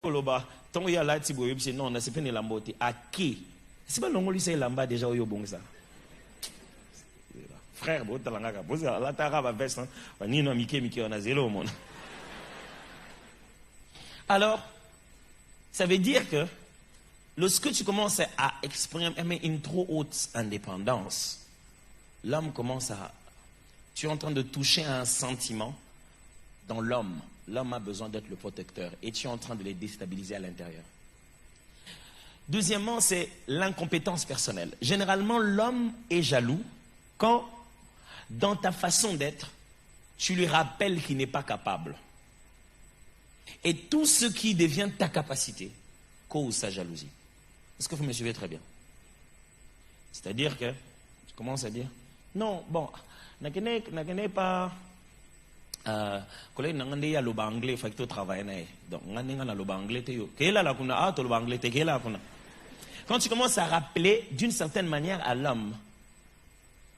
Koloba, tant il y a là, tu vois, non, on a pas une lambote. À qui? C'est pas l'ongoli c'est lamba déjà au bon ça. Frère, bon, t'as la gaga, bon, la tara va veste, ni non, Mickey, on a zéro au monde. Alors, ça veut dire que lorsque tu commences à exprimer une trop haute indépendance, l'homme commence à... Tu es en train de toucher à un sentiment dans l'homme. L'homme a besoin d'être le protecteur et tu es en train de les déstabiliser à l'intérieur. Deuxièmement, c'est l'incompétence personnelle. Généralement, l'homme est jaloux quand, dans ta façon d'être, tu lui rappelles qu'il n'est pas capable. Et tout ce qui devient ta capacité cause sa jalousie. Est-ce que vous me suivez très bien? C'est-à-dire que tu commences à dire, non, bon, n'a pas... collègue n'angande ya loba anglais fait que travailler nae donc ngane na loba anglais te yo kela la kuna to loba anglais te kela kuna. Quand tu commences à rappeler d'une certaine manière à l'homme,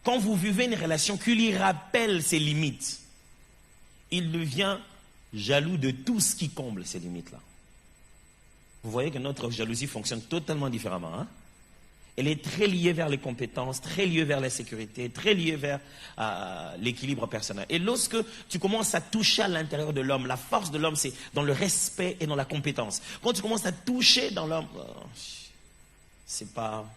quand vous vivez une relation qui lui rappelle ses limites, il devient jaloux de tout ce qui comble ces limites là. Vous voyez que notre jalousie fonctionne totalement différemment, hein? Elle est très liée vers les compétences, très liée vers la sécurité, très liée vers l'équilibre personnel. Et lorsque tu commences à toucher à l'intérieur de l'homme, la force de l'homme, c'est dans le respect et dans la compétence. Quand tu commences à toucher dans l'homme, c'est pas...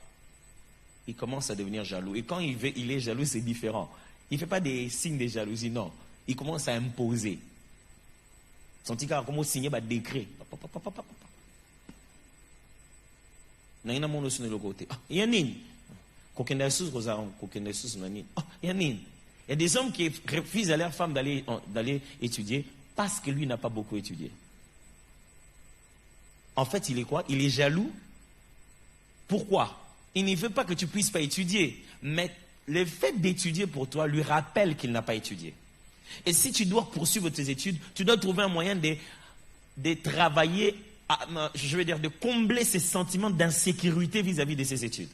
Il commence à devenir jaloux. Et quand il est jaloux, c'est différent. Il ne fait pas des signes de jalousie, non. Il commence à imposer. Son petit gars commence à signer un décret. Il y a des hommes qui refusent à leur femme d'aller étudier parce que lui n'a pas beaucoup étudié. En fait, il est quoi? Il est jaloux. Pourquoi? Il ne veut pas que tu puisses pas étudier. Mais le fait d'étudier pour toi lui rappelle qu'il n'a pas étudié. Et si tu dois poursuivre tes études, tu dois trouver un moyen de travailler, je veux dire, de combler ces sentiments d'insécurité vis-à-vis de ces études.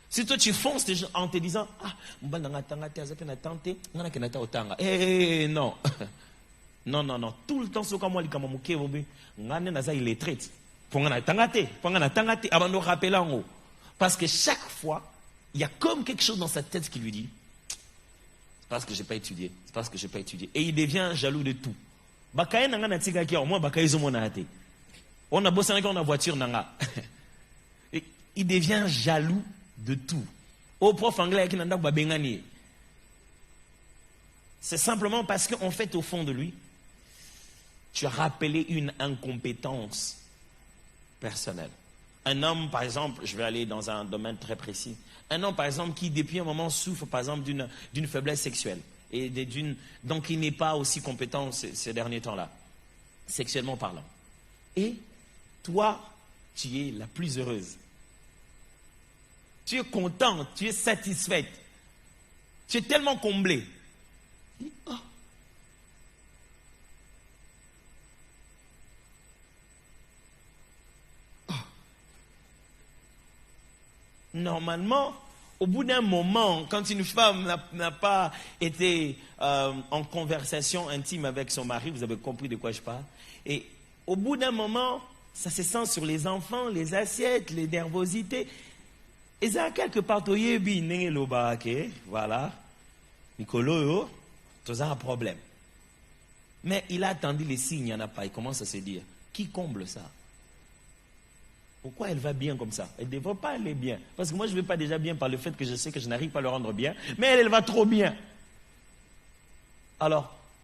Si toi tu fonces en te disant, non. Non. Tout le temps, c'est comme moi, il est traité. Parce que chaque fois, il y a comme quelque chose dans sa tête qui lui dit, c'est parce que je n'ai pas étudié. C'est parce que je n'ai pas étudié. Et il devient jaloux de tout. On a bossé avec la voiture. Il devient jaloux de tout. Au prof anglais, c'est simplement parce qu'en fait, au fond de lui, tu as rappelé une incompétence personnelle. Un homme, par exemple, je vais aller dans un domaine très précis. Un homme, par exemple, qui depuis un moment souffre, par exemple, d'une faiblesse sexuelle. Et donc, il n'est pas aussi compétent ces derniers temps-là, sexuellement parlant. Et toi, tu es la plus heureuse. Tu es contente, tu es satisfaite. Tu es tellement comblée. Oh. Oh. Normalement, au bout d'un moment, quand une femme n'a pas été en conversation intime avec son mari, vous avez compris de quoi je parle, et au bout d'un moment, ça se sent sur les enfants, les assiettes, les nervosités. Et ça, quelque part, voilà, Nicolo, tu as un problème. Mais il a attendu les signes, il n'y en a pas. Il commence à se dire, qui comble ça? Pourquoi elle va bien comme ça? Elle ne devrait pas aller bien. Parce que moi, je ne vais pas déjà bien par le fait que je sais que je n'arrive pas à le rendre bien. Mais elle va trop bien. Alors,